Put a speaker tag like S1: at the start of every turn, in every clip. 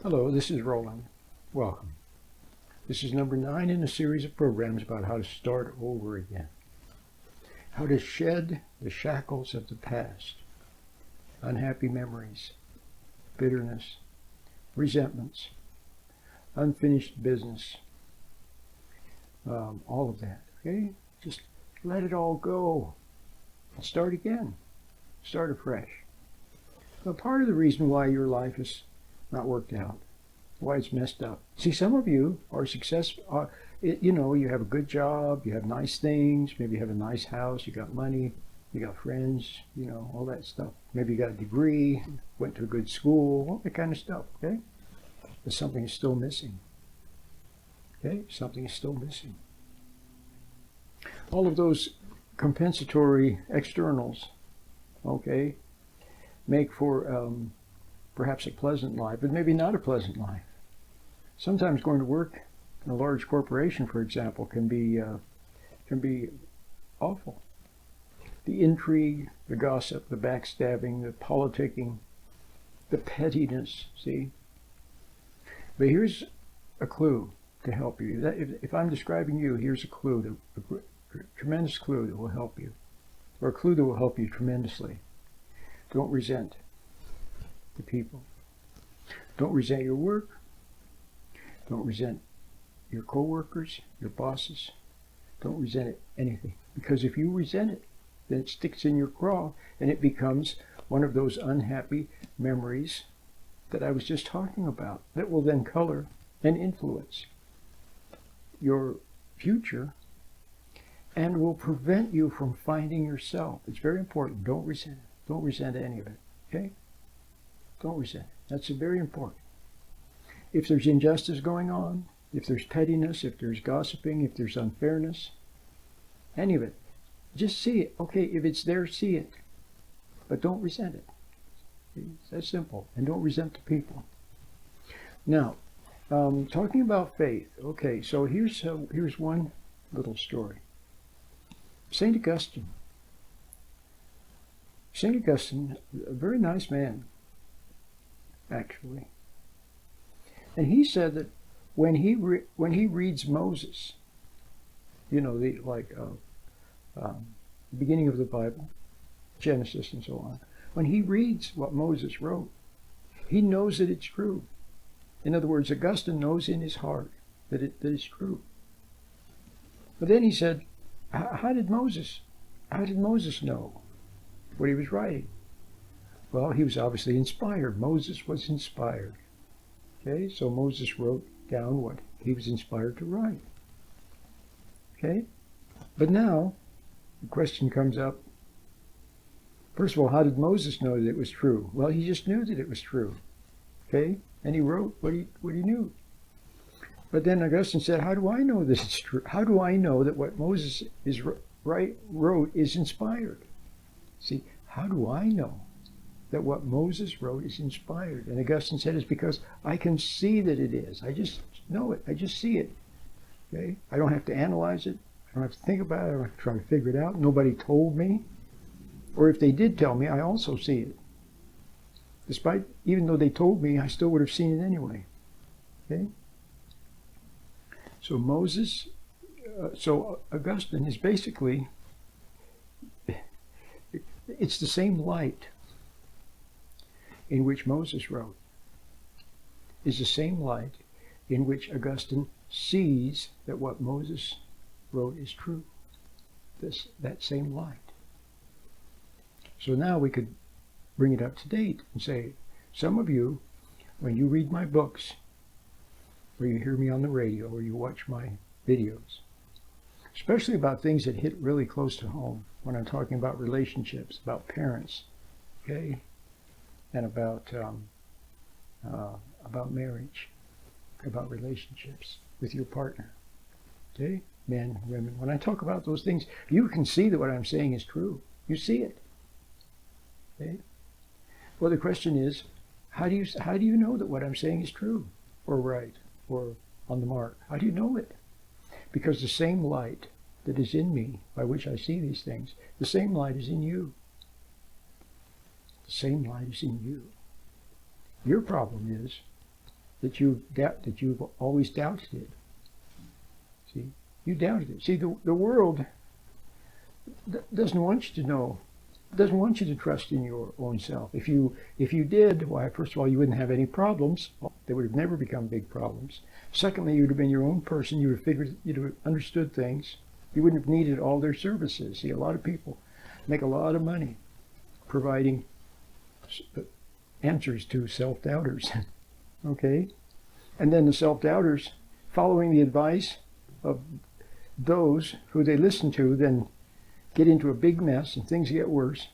S1: Hello, this is Roland. Welcome. This is number 9 in a series of programs about how to start over again. How to shed the shackles of the past, unhappy memories, bitterness, resentments, unfinished business, all of that, okay? Just let it all go and start again. Start afresh. Now, part of the reason why your life is not worked out, why it's messed up. See, some of you are successful. You have a good job, you have nice things, maybe you have a nice house, you got money, you got friends, all that stuff. Maybe you got a degree, went to a good school, all that kind of stuff, okay? But something is still missing. Okay? Something is still missing. All of those compensatory externals, okay, make for perhaps a pleasant life, but maybe not a pleasant life. Sometimes going to work in a large corporation, for example, can be awful. The intrigue, the gossip, the backstabbing, the politicking, the pettiness, see? But here's a clue to help you. If I'm describing you, here's a clue, a tremendous clue that will help you, or a clue that will help you tremendously. Don't resent the people. Don't resent your work. Don't resent your co-workers, your bosses. Don't resent anything. Because if you resent it, then it sticks in your craw and it becomes one of those unhappy memories that I was just talking about that will then color and influence your future and will prevent you from finding yourself. It's very important. Don't resent it. Don't resent any of it. Okay? Don't resent it. That's very important. If there's injustice going on, if there's pettiness, if there's gossiping, if there's unfairness, any of it, just see it. Okay, if it's there, see it. But don't resent it. It's that simple. And don't resent the people. Now, talking about faith. Okay, so here's one little story. St. Augustine. St. Augustine, a very nice man, actually. And he said that when he reads Moses, the beginning of the Bible, Genesis and so on, when he reads what Moses wrote, he knows that it's true. In other words, Augustine knows in his heart that it's true. But then he said, how did Moses know what he was writing? Well, he was obviously inspired. Moses was inspired. Okay, so Moses wrote down what he was inspired to write. Okay, but now the question comes up. First of all, how did Moses know that it was true? Well, he just knew that it was true. Okay, and he wrote what he knew. But then Augustine said, how do I know this is true? How do I know that what Moses wrote is inspired? See, how do I know that what Moses wrote is inspired? And Augustine said, it's because I can see that it is. I just know it. I just see it. Okay? I don't have to analyze it. I don't have to think about it. I don't have to try to figure it out. Nobody told me. Or if they did tell me, I also see it. Even though they told me, I still would have seen it anyway. Okay? So Augustine is basically, it's the same light in which Moses wrote, is the same light in which Augustine sees that what Moses wrote is true. That same light. So now we could bring it up to date and say, some of you, when you read my books, or you hear me on the radio, or you watch my videos, especially about things that hit really close to home, when I'm talking about relationships, about parents, okay, and about marriage, about relationships with your partner, okay, men, women. When I talk about those things, you can see that what I'm saying is true. You see it, okay. Well, the question is, how do you know that what I'm saying is true, or right, or on the mark? How do you know it? Because the same light that is in me, by which I see these things, the same light is in you. The same light is in you. Your problem is that you've always doubted it. See, you doubted it. See, the world doesn't want you to know, doesn't want you to trust in your own self. If you did, why, first of all, you wouldn't have any problems. They would have never become big problems. Secondly, you'd have been your own person. You'd have understood things. You wouldn't have needed all their services. See, a lot of people make a lot of money providing answers to self-doubters. Okay? And then the self-doubters, following the advice of those who they listen to, then get into a big mess and things get worse.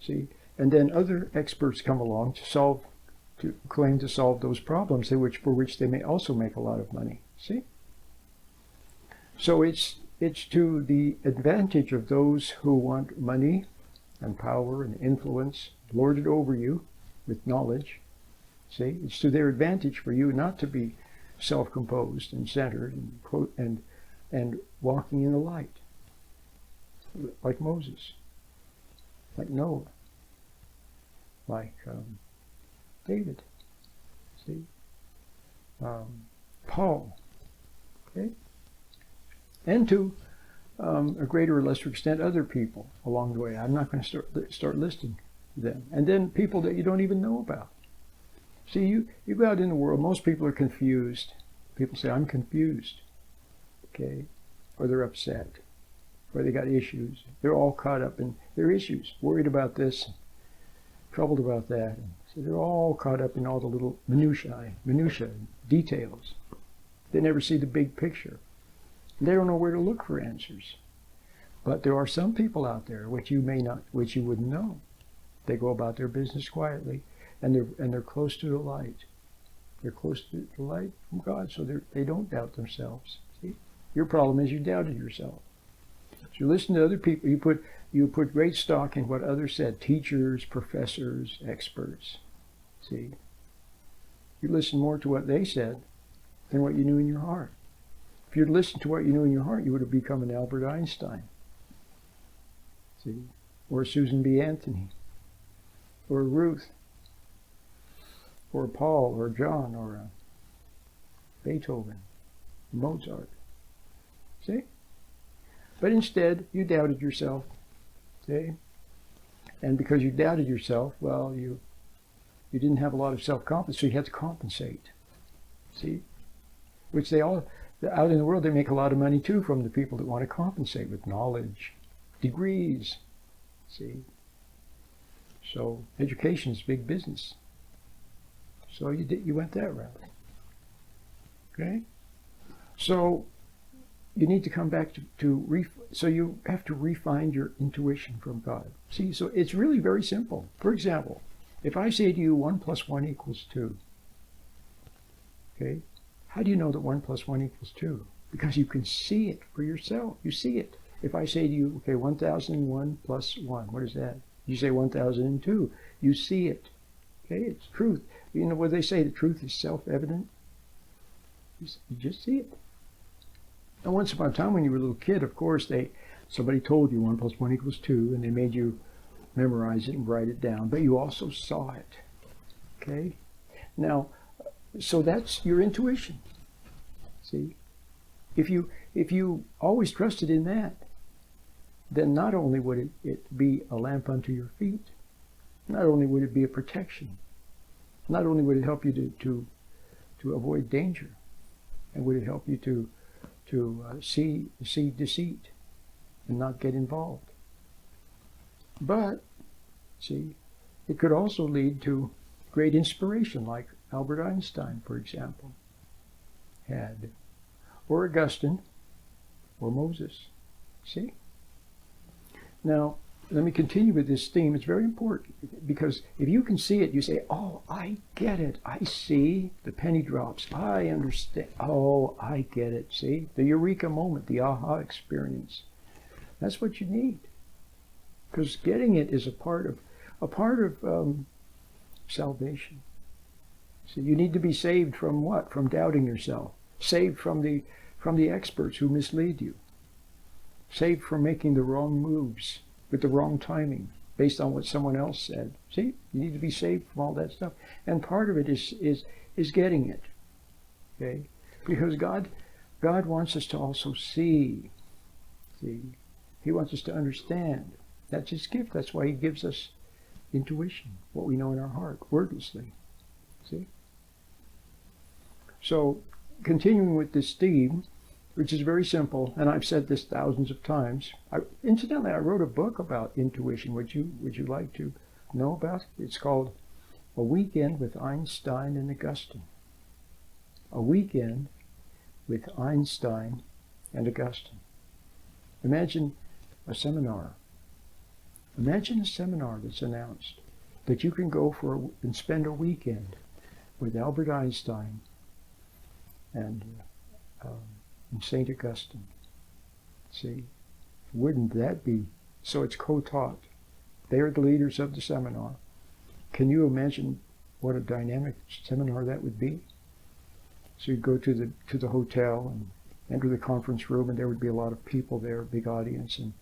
S1: See? And then other experts come along to claim to solve those problems, for which they may also make a lot of money. See? So it's to the advantage of those who want money and power and influence lorded over you with knowledge. See? It's to their advantage for you not to be self-composed and centered and walking in the light, like Moses, like Noah, like David, see, Paul, okay, and to a greater or lesser extent other people along the way. I'm not going to start listing them. And then people that you don't even know about. See, you go out in the world, most people are confused. People say, I'm confused, okay, or they're upset, or they got issues. They're all caught up in their issues, worried about this, troubled about that. So they're all caught up in all the little minutiae, details. They never see the big picture. They don't know where to look for answers. But there are some people out there which you wouldn't know. They go about their business quietly, and they're close to the light. They're close to the light from God, so they don't doubt themselves. See, your problem is you doubted yourself. So you listen to other people. You put great stock in what others said, teachers, professors, experts. See, you listen more to what they said than what you knew in your heart. If you'd listened to what you knew in your heart, you would have become an Albert Einstein. See, or a Susan B. Anthony, or a Ruth, or a Paul, or a John, or a Beethoven, Mozart. See? But instead, you doubted yourself. See? And because you doubted yourself, well, you didn't have a lot of self-confidence, so you had to compensate. See? Which they all, out in the world, they make a lot of money too from the people that want to compensate with knowledge, degrees. See? So education is big business. So you went that route. Okay? So you need to come back so you have to refine your intuition from God. See, so it's really very simple. For example, if I say to you 1 + 1 = 2, okay? How do you know that 1 + 1 = 2? Because you can see it for yourself. You see it. If I say to you, okay, 1001 + 1, what is that? You say 1002. You see it. Okay, it's truth. You know what they say, the truth is self-evident? You just see it. And once upon a time when you were a little kid, of course, somebody told you 1 + 1 = 2, and they made you memorize it and write it down, but you also saw it. Okay? Now, so that's your intuition. See? If you always trusted in that, then not only would it be a lamp unto your feet, not only would it be a protection, not only would it help you to avoid danger, and would it help you to see deceit and not get involved. But, see, it could also lead to great inspiration, like Albert Einstein, for example, had, or Augustine, or Moses. See? Now, let me continue with this theme. It's very important, because if you can see it, you say, oh, I get it. I see the penny drops. I understand. Oh, I get it. See? The eureka moment, the aha experience. That's what you need. Because getting it is a part of salvation. So you need to be saved from what? From doubting yourself. Saved from the experts who mislead you. Saved from making the wrong moves with the wrong timing. based on what someone else said. See, you need to be saved from all that stuff. And part of it is getting it. Okay? Because God wants us to also see. See? He wants us to understand. That's his gift. That's why he gives us intuition, what we know in our heart, wordlessly. See? So, continuing with this theme, which is very simple, and I've said this thousands of times. Incidentally, I wrote a book about intuition. Would you like to know about it? It's called A Weekend with Einstein and Augustine. A Weekend with Einstein and Augustine. Imagine a seminar. Imagine a seminar that's announced that you can go and spend a weekend with Albert Einstein and St. Augustine. See, wouldn't that be? So it's co-taught. They're the leaders of the seminar. Can you imagine what a dynamic seminar that would be? So you'd go to the hotel and enter the conference room, and there would be a lot of people there, a big audience, and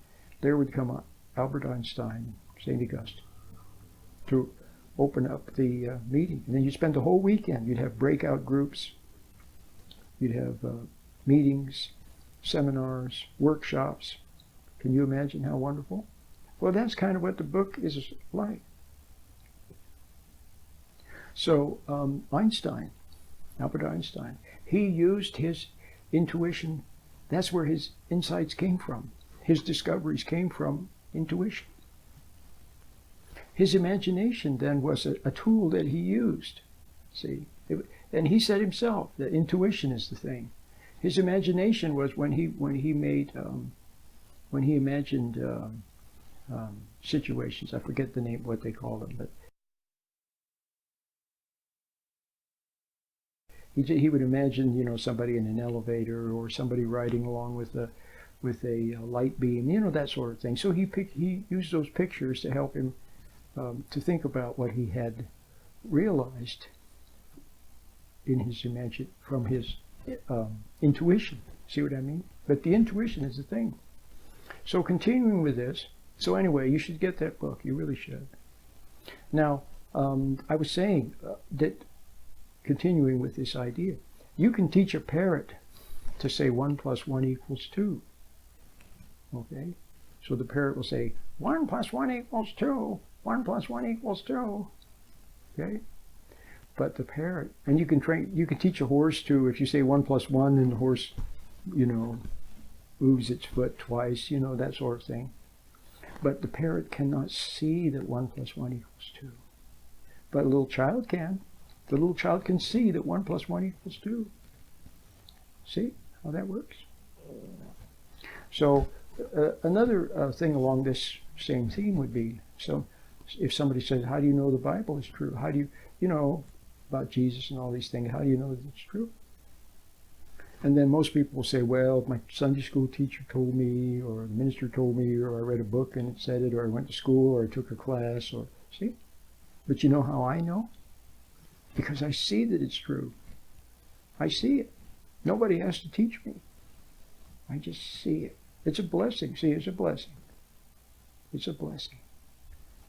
S1: there would come Albert Einstein, St. Augustine, to open up the meeting. And then you'd spend the whole weekend. You'd have breakout groups. You'd have meetings, seminars, workshops. Can you imagine how wonderful? Well, that's kind of what the book is like. So Albert Einstein, he used his intuition. That's where his insights came from. His discoveries came from intuition. His imagination then was a tool that he used. See, and he said himself that intuition is the thing. His imagination was when he imagined situations. I forget the name, what they call them, but he would imagine, somebody in an elevator or somebody riding along with a light beam, that sort of thing. So he used those pictures to help him to think about what he had realized in his from his intuition. See what I mean? But the intuition is the thing. So continuing with this. So anyway, you should get that book. You really should. Now, I was saying that, continuing with this idea, you can teach a parrot to say 1 + 1 = 2. Okay? So the parrot will say 1 + 1 = 2. 1 + 1 = 2. Okay? But the parrot, and you can teach a horse to, if you say 1 + 1, and the horse, moves its foot twice, that sort of thing. But the parrot cannot see that 1 + 1 = 2. But a little child can. The little child can see that 1 + 1 = 2. See how that works? So another thing along this same theme would be, so if somebody says, how do you know the Bible is true? How do you, about Jesus and all these things, how do you know that it's true? And then most people will say, well, my Sunday school teacher told me, or the minister told me, or I read a book and it said it, or I went to school, or I took a class, or, see? But you know how I know? Because I see that it's true. I see it. Nobody has to teach me. I just see it. It's a blessing. See, it's a blessing. It's a blessing.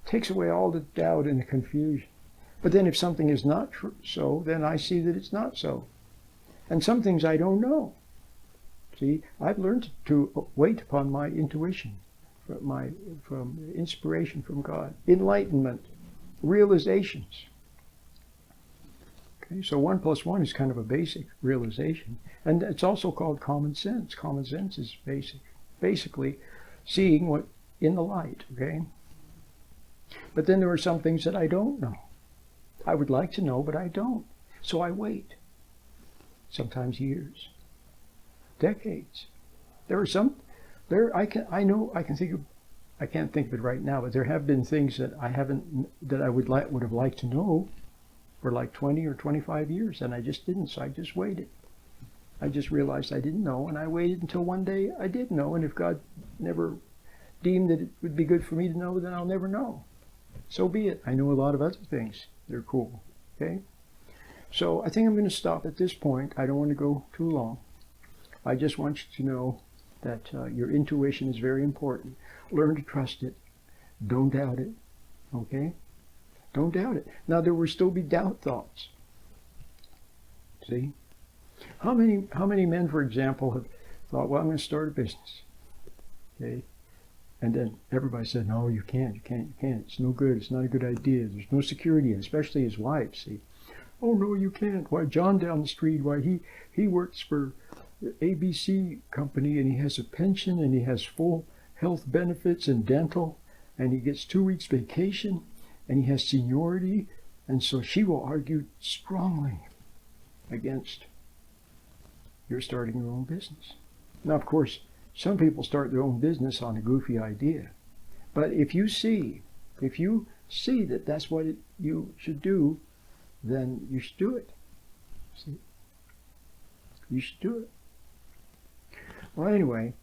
S1: It takes away all the doubt and the confusion. But then if something is not so, then I see that it's not so. And some things I don't know. See, I've learned to wait upon my intuition, from inspiration from God, enlightenment, realizations. Okay, so 1 + 1 is kind of a basic realization. And it's also called common sense. Common sense is basically seeing what in the light, okay? But then there are some things that I don't know. I would like to know, but I don't. So I wait. Sometimes years, decades. There are some. I can't think of it right now, but there have been things that I would have liked to know for like 20 or 25 years, and I just didn't. So I just waited. I just realized I didn't know, and I waited until one day I did know. And if God never deemed that it would be good for me to know, then I'll never know. So be it. I know a lot of other things. They're cool. Okay? So I think I'm going to stop at this point. I don't want to go too long. I just want you to know that your intuition is very important. Learn to trust it. Don't doubt it. Okay? Don't doubt it. Now there will still be doubt thoughts. See? How many men, for example, have thought, well, I'm going to start a business. Okay? And then everybody said, no, you can't. It's no good. It's not a good idea. There's no security, especially his wife, see. Oh, no, you can't. Why, John down the street, why, he works for the ABC company, and he has a pension, and he has full health benefits and dental, and he gets 2 weeks vacation, and he has seniority, and so she will argue strongly against your starting your own business. Now, of course, some people start their own business on a goofy idea. But if you see that that's what you should do, then you should do it. See? You should do it. Well, anyway,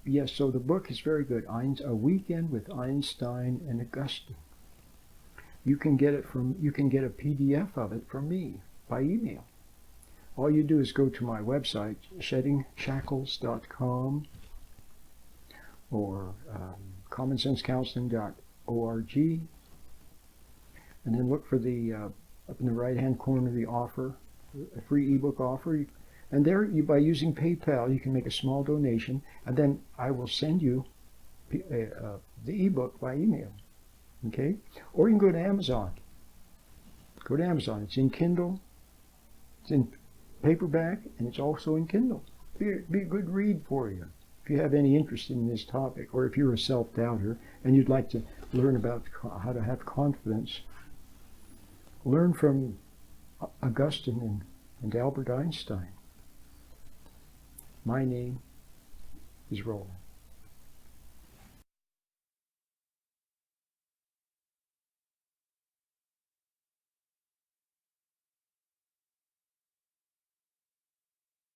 S1: yes, so the book is very good. A Weekend with Einstein and Augustine. You can get a PDF of it from me by email. All you do is go to my website, sheddingshackles.com or commonsensecounseling.org, and then look for the up in the right-hand corner the offer, a free ebook offer. And there, by using PayPal, you can make a small donation, and then I will send you the ebook by email. Okay? Or you can go to Amazon. Go to Amazon. It's in Kindle. It's in paperback, and it's also in Kindle. Be a good read for you if you have any interest in this topic, or if you're a self-doubter and you'd like to learn about how to have confidence. Learn from Augustine and Albert Einstein. My name is Roland.